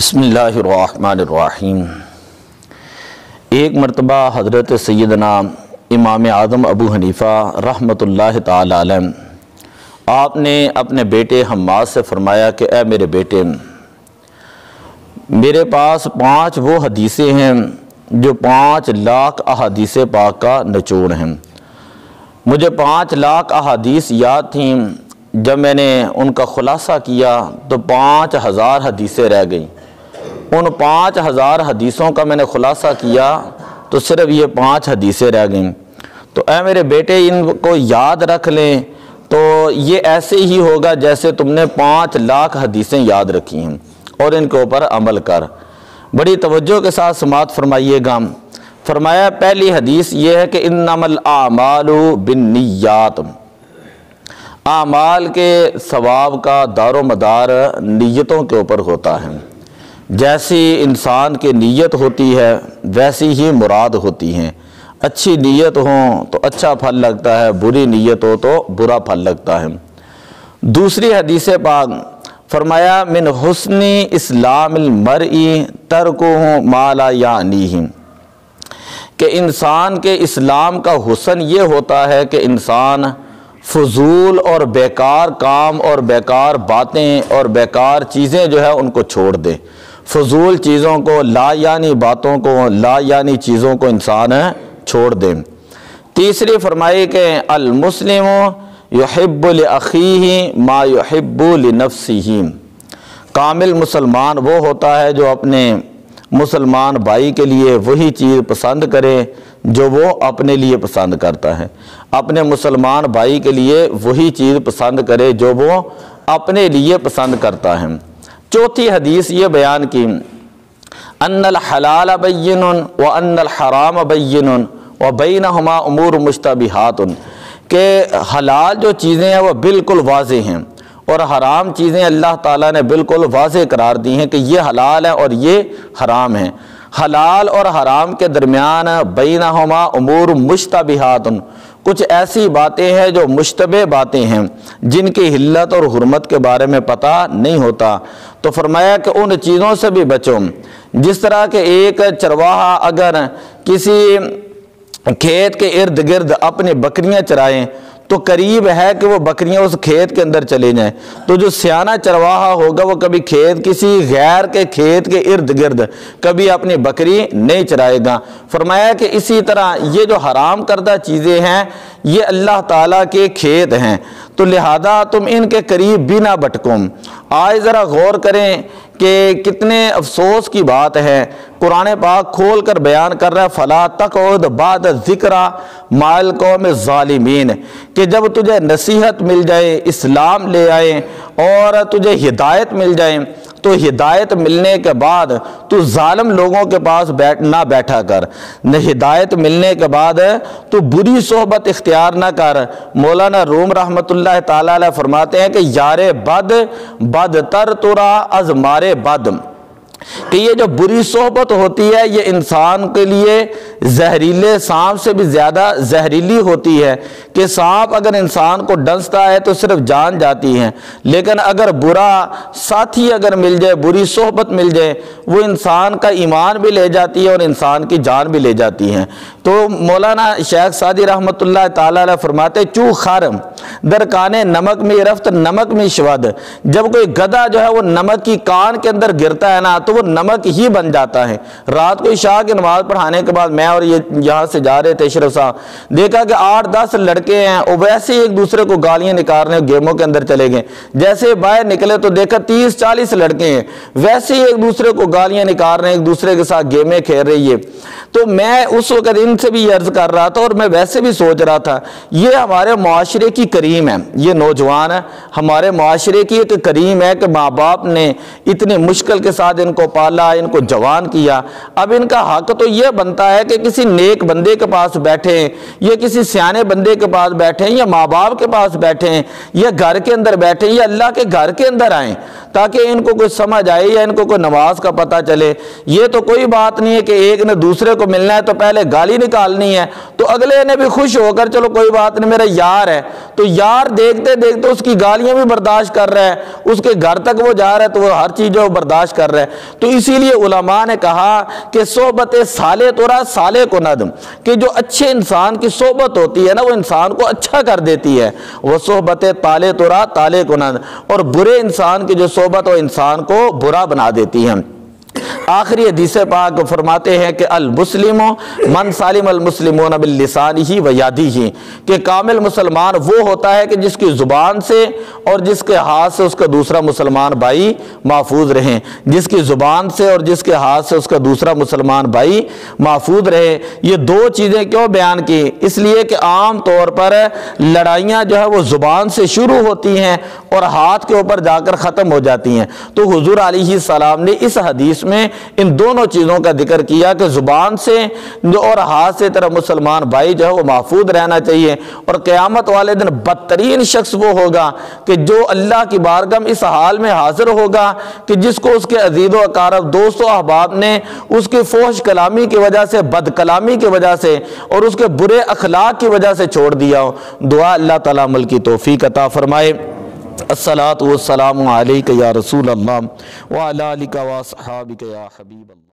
بسم اللہ الرحمن الرحیم۔ ایک مرتبہ حضرت سیدنا امام اعظم ابو حنیفہ رحمۃ اللہ تعالی علیہ آپ نے اپنے بیٹے حماد سے فرمایا کہ اے میرے بیٹے، میرے پاس 5 وہ حدیثیں ہیں جو 5 لاکھ احادیث پاک کا نچوڑ ہیں۔ مجھے 5 لاکھ احادیث یاد تھیں، جب میں نے ان کا خلاصہ کیا تو 5000 حدیثیں رہ گئیں۔ ان 5000 حدیثوں کا میں نے خلاصہ کیا تو صرف یہ 5 حدیثیں رہ گئیں۔ تو اے میرے بیٹے، ان کو یاد رکھ لیں تو یہ ایسے ہی ہوگا جیسے تم نے 5 لاکھ حدیثیں یاد رکھی ہیں، اور ان کے اوپر عمل کر۔ بڑی توجہ کے ساتھ سماعت فرمائیے گا۔ فرمایا پہلی حدیث یہ ہے کہ انما الاعمال بالنیات، اعمال کے ثواب کا دار و مدار نیتوں کے اوپر ہوتا ہے۔ جیسی انسان کی نیت ہوتی ہے ویسی ہی مراد ہوتی ہیں۔ اچھی نیت ہو تو اچھا پھل لگتا ہے، بری نیت ہو تو برا پھل لگتا ہے۔ دوسری حدیث پاک فرمایا من حسن اسلام المرء ترکہ ما لا یعنیہ، کہ انسان کے اسلام کا حسن یہ ہوتا ہے کہ انسان فضول اور بیکار کام اور بیکار باتیں اور بیکار چیزیں جو ہے ان کو چھوڑ دے۔ فضول چیزوں کو، لا یعنی باتوں کو، لا یعنی چیزوں کو انسان چھوڑ دے۔ تیسری فرمائی کہ المسلم یحب لاخیہ ما یحب لنفسہ، کامل مسلمان وہ ہوتا ہے جو اپنے مسلمان بھائی کے لیے وہی چیز پسند کرے جو وہ اپنے لیے پسند کرتا ہے، اپنے مسلمان بھائی کے لیے وہی چیز پسند کرے جو وہ اپنے لیے پسند کرتا ہے۔ چوتھی حدیث یہ بیان کی ان الحلال بین وان الحرام بین وبینہما امور مشتبہات، کہ حلال جو چیزیں ہیں وہ بالکل واضح ہیں، اور حرام چیزیں اللہ تعالیٰ نے بالکل واضح قرار دی ہیں کہ یہ حلال ہے اور یہ حرام ہے۔ حلال اور حرام کے درمیان بینہما امور مشتبہات، کچھ ایسی باتیں ہیں جو مشتبہ باتیں ہیں جن کی حلت اور حرمت کے بارے میں پتہ نہیں ہوتا۔ تو فرمایا کہ ان چیزوں سے بھی بچو، جس طرح کہ ایک چرواہا اگر کسی کھیت کے ارد گرد اپنی بکریاں چرائیں تو قریب ہے کہ وہ بکریاں اس کھیت کے اندر چلے جائیں، تو جو سیانہ چرواہا ہوگا وہ کبھی کسی غیر کے کھیت کے ارد گرد کبھی اپنی بکری نہیں چرائے گا۔ فرمایا کہ اسی طرح یہ جو حرام کردہ چیزیں ہیں یہ اللہ تعالیٰ کے کھیت ہیں، تو لہذا تم ان کے قریب بھی نہ بھٹکو۔ آج ذرا غور کریں کہ کتنے افسوس کی بات ہے، قرآن پاک کھول کر بیان کر رہا ہے فَلَا تَقْعُدْ بَعْدَ الذِّكْرَىٰ مَعَ الْقَوْمِ الظَّالِمِينَ، کہ جب تجھے نصیحت مل جائے، اسلام لے آئے اور تجھے ہدایت مل جائے تو ہدایت ملنے کے بعد تو ظالم لوگوں کے پاس نہ بیٹھا کر، ہدایت ملنے کے بعد تو بری صحبت اختیار نہ کر۔ مولانا روم رحمۃ اللہ تعالی علیہ فرماتے ہیں کہ یار بد بدتر ترا از مار بد، کہ یہ جو بری صحبت ہوتی ہے یہ انسان کے لیے زہریلے سانپ سے بھی زیادہ زہریلی ہوتی ہے، کہ سانپ اگر انسان کو ڈستا ہے تو صرف جان جاتی ہے، لیکن اگر برا ساتھی اگر مل جائے، بری صحبت مل جائے، وہ انسان کا ایمان بھی لے جاتی ہے اور انسان کی جان بھی لے جاتی ہے۔ تو مولانا شیخ سعدی رحمۃ اللہ تعالی علیہ فرماتے چو خر درکانے نمک میں رفت نمک میں شود، جب کوئی گدھا جو ہے وہ نمک کی کان کے اندر گرتا ہے نا تو وہ نمک ہی بن جاتا ہے۔ رات کو عشاء کی نماز پڑھانے کے بعد میں اور یہ یہاں سے جا رہے تھے اشرف صاحب، دیکھا کہ 8-10 لڑکے ہیں اور ویسے ہی ایک دوسرے کو گالیاں نکالنے گیموں کے اندر چلے گئے۔ جیسے باہر نکلے تو دیکھا 30-40 لڑکے ہیں، ویسے ہی ایک دوسرے کو گالیاں نکال رہے ہیں، ایک دوسرے کے ساتھ گیمیں کھیل رہی ہے۔ تو میں اس وقت ان سے بھی عرض کر رہا تھا اور میں ویسے بھی سوچ رہا تھا یہ ہمارے معاشرے کی کریم ہے، یہ نوجوان ہے ہمارے معاشرے کی ایک کریم ہے کہ ماں باپ نے اتنی مشکل کے ساتھ ان کو پالا، ان کو جوان کیا۔ اب ان کا حق تو یہ بنتا ہے کہ کسی نیک بندے کے پاس بیٹھیں یا کسی سیانے بندے کے پاس بیٹھیں یا ماں باپ کے پاس بیٹھیں یا گھر کے اندر بیٹھیں یا اللہ کے گھر کے اندر آئیں تاکہ ان کو کوئی سمجھ آئے یا ان کو کوئی نماز کا پتہ چلے۔ یہ تو کوئی بات نہیں ہے کہ ایک نے دوسرے کو ملنا ہے تو پہلے گالی نکالنی ہے تو اگلے نے بھی خوش ہو کر چلو کوئی بات نہیں میرا یار ہے، تو یار دیکھتے دیکھتے اس کی گالیاں بھی برداشت کر رہا ہے، اس کے گھر تک وہ جا رہا ہے تو وہ ہر چیز جو برداشت کر رہا ہے۔ تو اسی لیے علماء نے کہا کہ صحبت صالح ترا صالح کو ندم، کہ جو اچھے انسان کی صحبت ہوتی ہے نا وہ انسان کو اچھا کر دیتی ہے، وہ صحبت طالح ترا طالح کو ندم، اور برے انسان کی جو صحبت وہ انسان کو برا بنا دیتی ہے۔ آخری حدیث پاک فرماتے ہیں کہ المسلم من سالم المسلمون باللسانہ و یدہ، کہ کامل مسلمان وہ ہوتا ہے کہ جس کی زبان سے اور جس کے ہاتھ سے اس کا دوسرا مسلمان بھائی محفوظ رہیں، جس کی زبان سے اور جس کے ہاتھ سے اس کا دوسرا مسلمان بھائی محفوظ رہے۔ یہ دو چیزیں کیوں بیان کی؟ اس لیے کہ عام طور پر لڑائیاں جو ہے وہ زبان سے شروع ہوتی ہیں اور ہاتھ کے اوپر جا کر ختم ہو جاتی ہیں، تو حضور علیہ السلام نے اس حدیث میں ان دونوں چیزوں کا ذکر کیا کہ زبان سے اور ہاتھ سے طرف مسلمان بھائی جو ہے وہ محفوظ رہنا چاہیے۔ اور قیامت والے دن بدترین شخص وہ ہوگا کہ جو اللہ کی بارگاہ میں اس حال میں حاضر ہوگا کہ جس کو اس کے عزیز و اقارب دوست و احباب نے اس کی فحش کلامی کی وجہ سے، بد کلامی کی وجہ سے اور اس کے برے اخلاق کی وجہ سے چھوڑ دیا ہو۔ دعا اللہ تعالیٰ عمل کی توفیق عطا فرمائے۔ الصلاۃ والسلام علیک یا رسول اللہ وعلی آلک واصحابک یا حبیب اللہ۔